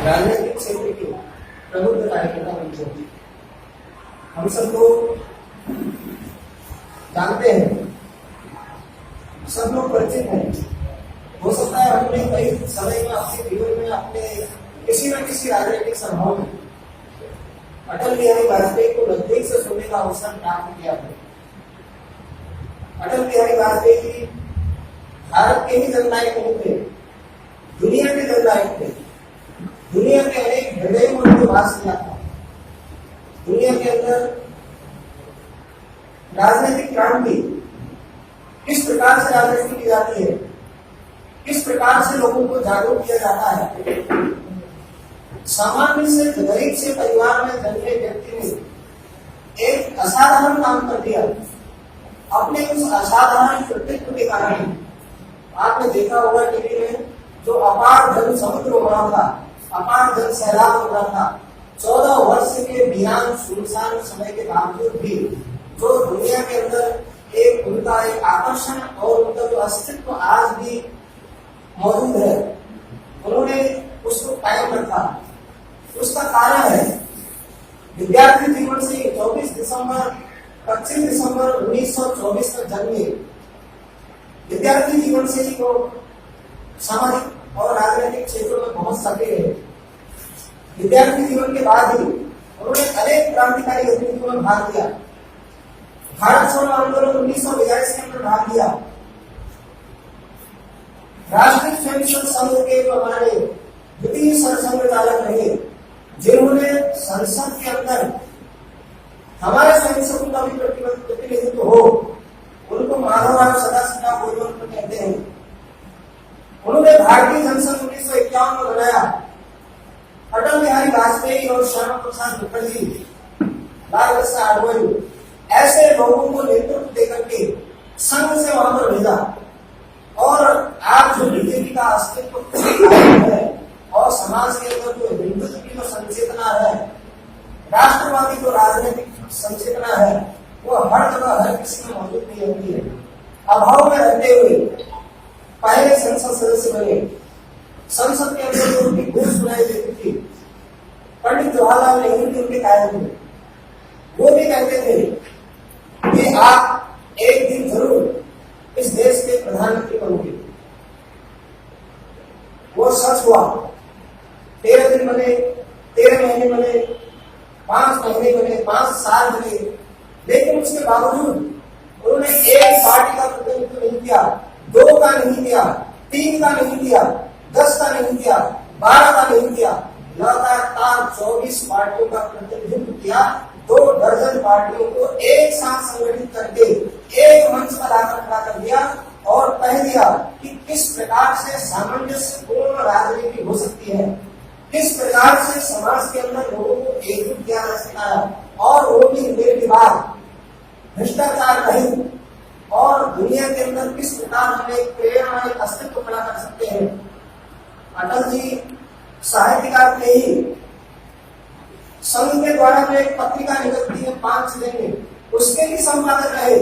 राजनीतिक क्षेत्र के प्रबुद्ध कार्यकर्ता बन गए। हम सब लोग जानते हैं, सब लोग परिचित हैं। हो सकता है हमने कई समय में अपने जीवन में अपने किसी न किसी राजनीतिक सभाओं में अटल बिहारी वाजपेयी को नजदीक से सुनने का अवसर प्राप्त किया है। अटल बिहारी वाजपेयी जी भारत के ही जननायक नहीं थे, दुनिया के जननायक थे। दुनिया के अनेक हृदयों में उन्होंने वास किया था। दुनिया के अंदर राजनीतिक क्रांति किस प्रकार से राजनीति की जाती है, किस प्रकार से लोगों को जागरूक किया जाता है। सामान्य से गरीब से परिवार में जन्मे व्यक्ति ने एक असाधारण काम कर दिया। अपने उस असाधारण कृतित्व के कारण आपने देखा होगा टीवी में, जो अपार धन समुद्र हो रहा था, अपार धन सैलाब हो रहा था, 14 वर्ष के वीरान सुनसान समय के बावजूद भी जो दुनिया के अंदर एक उनका एक आकर्षण और उनका जो अस्तित्व आज भी मौजूद है, उन्होंने उसको कायम रखा। उसका कारण है विद्यार्थी जीवन से 25 दिसंबर 1924 तक जन्मे। विद्यार्थी जीवन से ही वो सामाजिक और राजनीतिक क्षेत्रों में पहुंच सके। विद्यार्थी जीवन के बाद ही उन्होंने अनेक क्रांतिकारी गतिविधियों में भाग लिया। भारत छोड़ो आंदोलन 1942 के अंदर भाग लिया। राष्ट्रीय स्वयंसेवक संघ के जो हमारे द्वितीय सरसंघ चालक रहे, जिन्होंने संसद के अंदर हमारे स्वयंसेवकों का भी प्रतिनिधित्व हो, उनको माधवराव सदाशिवराव गोलवलकर कहते हैं। उन्होंने भारतीय जनसंघ 1951 में बनाया। अटल बिहारी वाजपेयी और श्यामा प्रसाद मुखर्जी, लाल कृष्ण आडवाणी ऐसे लोगों को नेतृत्व देकर के संघ से वहां पर भेजा। और आज जो बीजेपी का अस्तित्व है और समाज के अंदर जो हिंदुत्व की जो संचेतना है, राष्ट्रवादी जो राजनीतिक संचेतना है, वो हर जगह हर किसी में मौजूद नहीं होती है। अभाव में रहते हुए पहले संसद सदस्य बने। संसद के अंदर जो उनकी घोष सुनाई देती थी, पंडित जवाहरलाल नेहरू जी उनके कायम थे। वो भी कहते थे कि आप एक दिन जरूर इस देश के प्रधानमंत्री बनोगे। वो सच हुआ। 13 दिन बने, 13 महीने बने, 5 महीने बने, 5 साल बने, लेकिन उसके बावजूद उन्होंने एक पार्टी का प्रतिनिधित्व नहीं किया, 2 का नहीं किया, 3 का नहीं किया, 10 का नहीं किया, 12 का नहीं किया, लगातार 24 पार्टियों का प्रतिनिधित्व किया। 2 दर्जन पार्टियों को एक साथ संगठित करके एक मंच पर आकर खड़ा कर दिया और कह दिया कि किस प्रकार से सामंजस्यपूर्ण राजनीति हो सकती है, किस प्रकार से समाज के अंदर लोगों को एकजुट किया जा सकता है, और वो भी निर्विवाद, भ्रष्टाचार रहित, और दुनिया के अंदर किस प्रकार हम एक प्रेरणा, एक अस्तित्व खड़ा कर सकते हैं। अटल जी साहित्यकार थे ही। संघ के द्वारा जो एक पत्रिका निकलती है 5 दिन में, उसके भी संपादक रहे।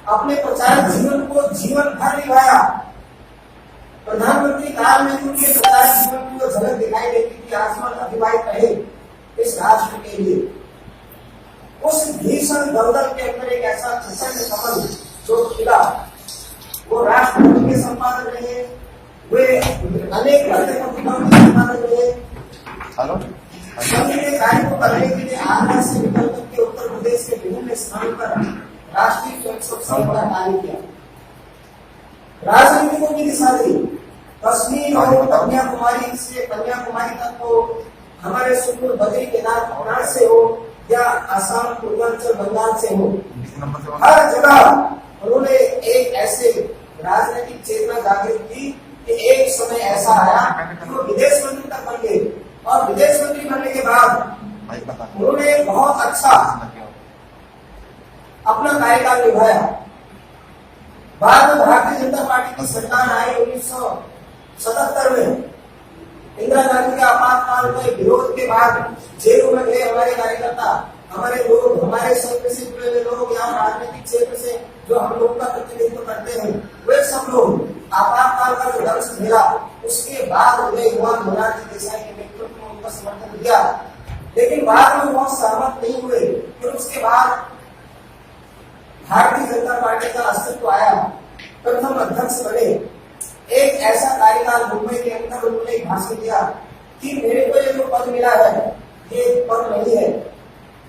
अपने प्रचारक जीवन को जीवन भर निभाया। प्रधानमंत्री काल में उनके प्रचारक जीवन की जो झलक दिखाई देती थी, आसमान अतिवाहित रहे इस राष्ट्र के लिए। उस भीषण दलदल के अंदर एक ऐसा प्रचंड कमल जो खिला, वो राष्ट्रपति के संपादक रहे, वे अनेक पत्रिकाओं के संपादक रहे। संघ के कार्य को करने के लिए आगरा से निकल के उत्तर प्रदेश के विभिन्न स्थानों पर राष्ट्रीय स्वयंसेवक संघ का कार्य किया। राजनीतिकों की दिशा दी। कश्मीर और कन्याकुमारी से कन्याकुमारी तक को हमारे सुदूर बद्री केदारनाथ से हो या असम, पूर्वांचल, बंगाल से हो, हर जगह उन्होंने एक ऐसे राजनीतिक चेतना जागृत की कि एक समय ऐसा आया कि वो विदेश मंत्री तक बन गए। और विदेश मंत्री बनने के बाद उन्होंने बहुत अच्छा अपना कार्यकाल निभाया। बाद में भारतीय जनता पार्टी की सरकार आई 1977 में। इंदिरा गांधी के आपातकाल में विरोध के बाद जेलों में गए हमारे कार्यकर्ता, हमारे लोग, हमारे संघ से जुड़े हुए लोग या राजनीतिक क्षेत्र से जो हम लोग का प्रतिनिधित्व करते हैं, वे सब लोग आपातकाल का जो दर्श मिला उसके बाद उदय हुआ मोरारजी देसाई के नेतृत्व में उनका समर्थन दिया, लेकिन बाद में बहुत सहमत नहीं हुए। फिर उसके बाद भारतीय जनता पार्टी का अस्तित्व आया, प्रथम अध्यक्ष बने। एक ऐसा कार्यकाल मुंबई के अंदर उन्होंने भाषण दिया कि मेरे को ये जो पद मिला है ये पद नहीं है,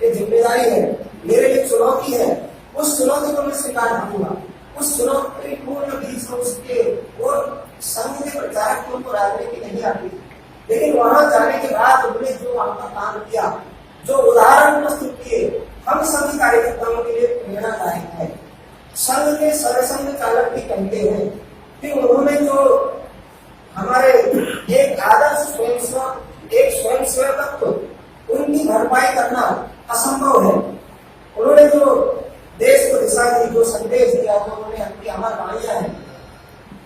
ये जिम्मेदारी है, मेरे लिए चुनौती है, उस चुनौती को मैं स्वीकार करूंगा। उस चुनौतीपूर्ण बीच में उसके और संघ के प्रचारक को उनको राजनीति नहीं आती, लेकिन वहां जाने के बाद उन्होंने जो वहां का काम किया, जो उदाहरण प्रस्तुत किए, हम सभी कार्यकर्ताओं के लिए प्रेरणादायक है। संघ के सरसंघ चालक भी कहते हैं कि उन्होंने जो हमारे एक आदर्श स्वयंसेवकत्व उनकी भरपाई करना असंभव है। उन्होंने जो देश को दिशा दी, जो संदेश दिया, जो उन्होंने अपनी अमर वाणियां हैं,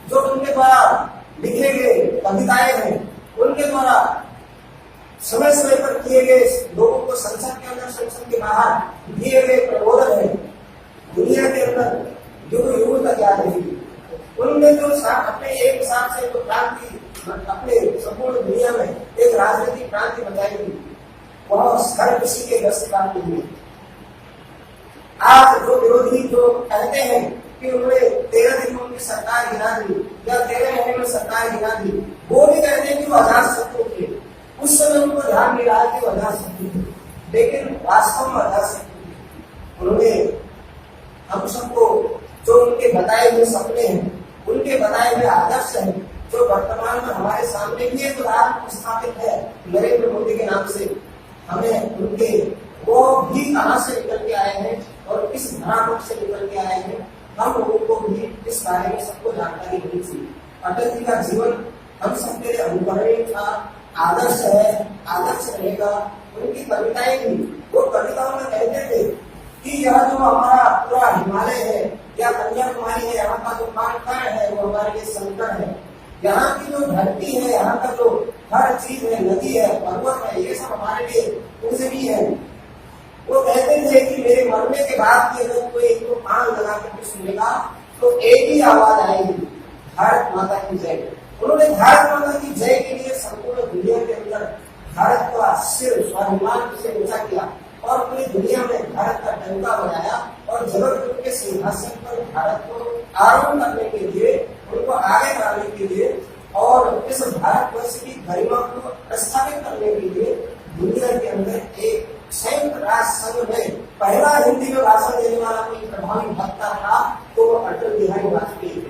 जो उनके द्वारा लिखे गए कविताएं हैं, उनके द्वारा समय समय पर किए गए लोगों को संसद के अंदर संसद के बाहर दिए गए प्रबोधन है, दुनिया के अंदर युग युग तक याद रहेगी। उन्होंने जो अपने एक हिसाब से जो क्रांति अपने संपूर्ण दुनिया में एक राजनीतिक क्रांति बताई थी, वह हर किसी के बस की बात नहीं है। आज जो विरोधी जो कहते हैं कि उन्होंने 13 दिन में उनकी सरकार गिरा दी या 13 महीने में सरकार गिरा दी, वो भी कहते हैं कि वो आजाद शत्रु थे। उस समय उनको ध्यान नहीं रहा कि वो आजाद शत्रु थे, लेकिन वास्तव में आजाद शत्रु थे। उन्होंने हम सबको जो उनके बताए हुए सपने हैं, उनके बताए हुए आदर्श हैं, जो वर्तमान में हमारे सामने भी एक उदाहरण स्थापित है नरेंद्र मोदी के नाम से, हमें उनके वो भी कहां से निकल के आए हैं और किस धरातल से निकल के आए हैं, हम लोगों को भी इस बारे में सबको जानकारी होनी चाहिए। अटल जी का जीवन हम सबके लिए अनुकरणीय था, आदर्श है, आदर्श रहेगा। उनकी कविताएं भी, वो कविताओं में कहते थे कि यह जो हमारा पूरा हिमालय है या कन्याकुमारी है, यहाँ का जो कांकण है वो हमारे लिए संकट है। यहाँ की जो धरती है, यहाँ का जो हर चीज है, नदी है, पर्वत है, ये सब हमारे लिए पूजनीय है। वो कहते थे कि मेरे मरने के बाद भी अगर कोई इनको कान लगा करके सुनेगा तो एक ही आवाज आएगी, भारत माता की जय। उन्होंने भारत माता की जय के लिए संपूर्ण दुनिया के अंदर भारत का सिर स्वाभिमान से ऊंचा किया और पूरी दुनिया में भारत का डंका बजाया और जबरदस्ती के सिंहासन पर भारत को आरोहण करने के लिए, उनको आगे बढ़ाने के लिए और इस भारतवर्ष की गरिमा को स्थापित करने के लिए दुनिया के अंदर एक संयुक्त राष्ट्र संघ में पहला हिंदी में भाषण देने वाला कोई प्रभावी वक्ता था तो अटल बिहारी वाजपेयी।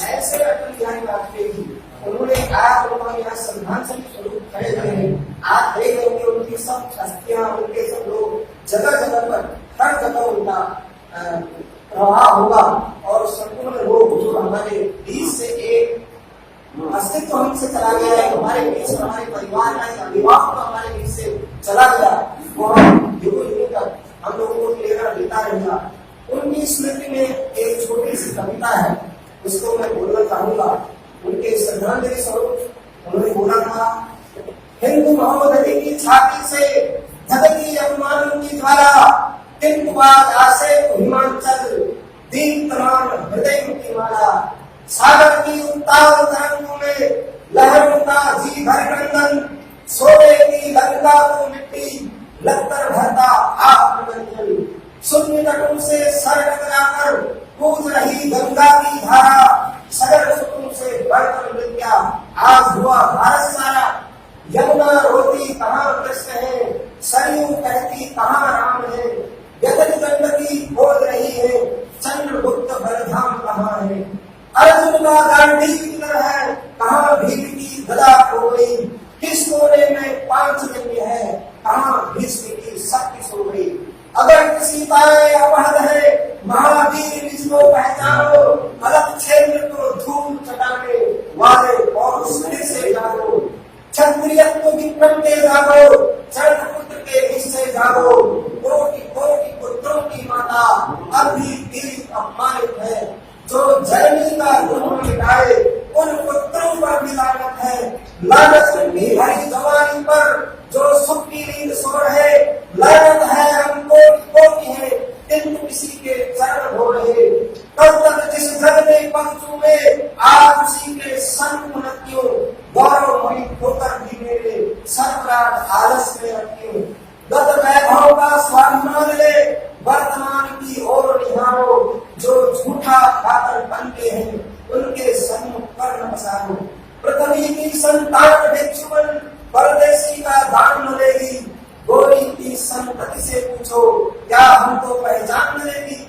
ऐसे अटल बिहारी वाजपेयी जी, उन्होंने आज लोग यहाँ श्रद्धांजलि स्वरूप खड़े हुए हैं। आप देख रहे होंगे उनकी सब हस्तियां, उनके सब लोग जगह जगह पर हर जगह उनका प्रभाव होगा और संपूर्ण लोग जो हमारे बीच से एक अस्तित्व हमसे चला गया है, हमारे बीच से, हमारे परिवार का विवाह हमारे बीच से चला गया, वो हम युगों तक हम लोगों को प्रेरणा देता रहेगा। उनकी स्मृति में एक छोटी सी कविता है, उसको मैं बोलना चाहूंगा। उनके श्रद्धांजलि स्वरूप उन्होंने बोला था, हिंदू महोदय की छाती से झलकी अभिमानों की ज्वाला, किंतु बाद आसे हिमाचल दीप्तमान हृदय की माला, सागर की उत्ताल तरंगों में लहरों का जी भर क्रंदन, सोने की गंगा को मिट्टी लगकर भरता आप मंजन, शून्य तटों से सर टकराकर कूद रही गंगा की धारा, सगर सुकून से बढ़कर मिल गया आज हुआ भारत सारा। यमुना रोती कहाँ कृष्ण है, सरयू कहती कहाँ राम है, यदि गंडकी खोज रही है, चंद्रगुप्त बलधाम कहाँ है, अर्जुन का गांधी किधर है, कहाँ भीम की गदा खो गई, किस कोने में पांचजन्य है, कहाँ भीष्म की शक्ति सो गई। अगर किसी पाए अपहद है, महावीर इसको पहचानो, अलग क्षेत्र को धूल चटाने वाले और से जागो, क्षत्रियत्व की प्रत्यय जागो, चरपुत्र के हिस्से जागो, कोटि कोटि पुत्रों की माता अब भी दीप अपमानित है, जो जननी का गुण मिटाए उन पुत्रों पर भी लानत है, लानत भी हरी जवानी पर जो सुख की नींद सो रहे, लानत है हमको कोटि है किंतु किसी के चरण हो रहे, तब तक जिस घर में पग चूमे तुम न क्यों गौरवमयी होकर भी मेरे सर्वराज आलस में रखियो। गत वैभव का स्वाभिमान ले वर्तमान की ओर निहारो, जो झूठा खातर बनते हैं उनके सम्मुख कर्ण पसारो। पृथ्वी की संतान भिक्षुवन परदेसी का दान न लेगी, गोरी की संतति से पूछो क्या हमको पहचान लेगी।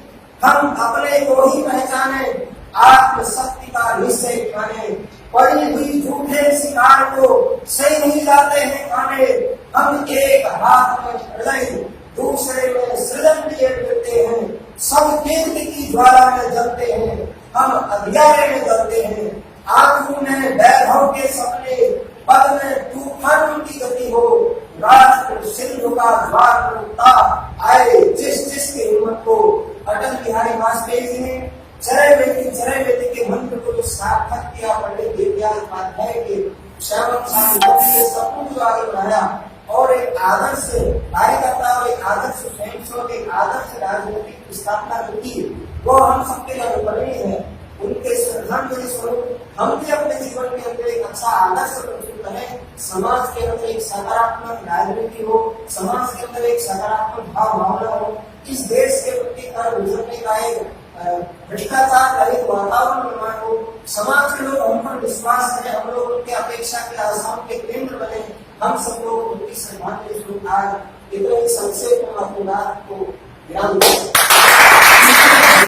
हम अपने को ही पहचाने, आत्म शक्ति का निश्चय ठाने, पड़ी हुई झूठे शिकार को सही नहीं जाते हैं खाने। हम एक हाथ में हृदय दूसरे में सृजन लिए फिरते हैं, सब कीर्ति की ज्वाला में जलते हैं, हम अंधियारे में जलते हैं। आंखों में वैभव के सपने, पद में तूफान की गति हो, राष्ट्र सिंधु का द्वार रुकता आए जिस जिसके हिम्मत को। अटल बिहारी वाजपेयी जी ने चरय वेदी के मंत्र को जो सार्थक किया, पंडित दीनदयाल उपाध्याय के श्याम के सपूत जो आगे बढ़ाया और एक आदर्श कार्यकर्ता और एक आदर्श स्वयंसेवक, एक आदर्श राजनीति की स्थापना की, वो हम सबके लिए अनुकरणीय है। उनके श्रद्धांजलि स्वरूप हम भी अपने जीवन के अंदर एक अच्छा आदर्श प्रस्तुत करें। समाज के अंदर एक सकारात्मक राजनीति हो, समाज के अंदर एक सकारात्मक भाव भावना हो, इस देश के प्रति कर गुजरने का एक भ्रष्टाचार रहित वातावरण निर्माण हो, समाज के लोग हम पर विश्वास करें, हम लोग उनकी अपेक्षा के आशाओं के केंद्र बने। हम सब लोग उनकी श्रद्धांजलि स्वरूप आज इतने संक्षेप में अपनी बात को विराम दें।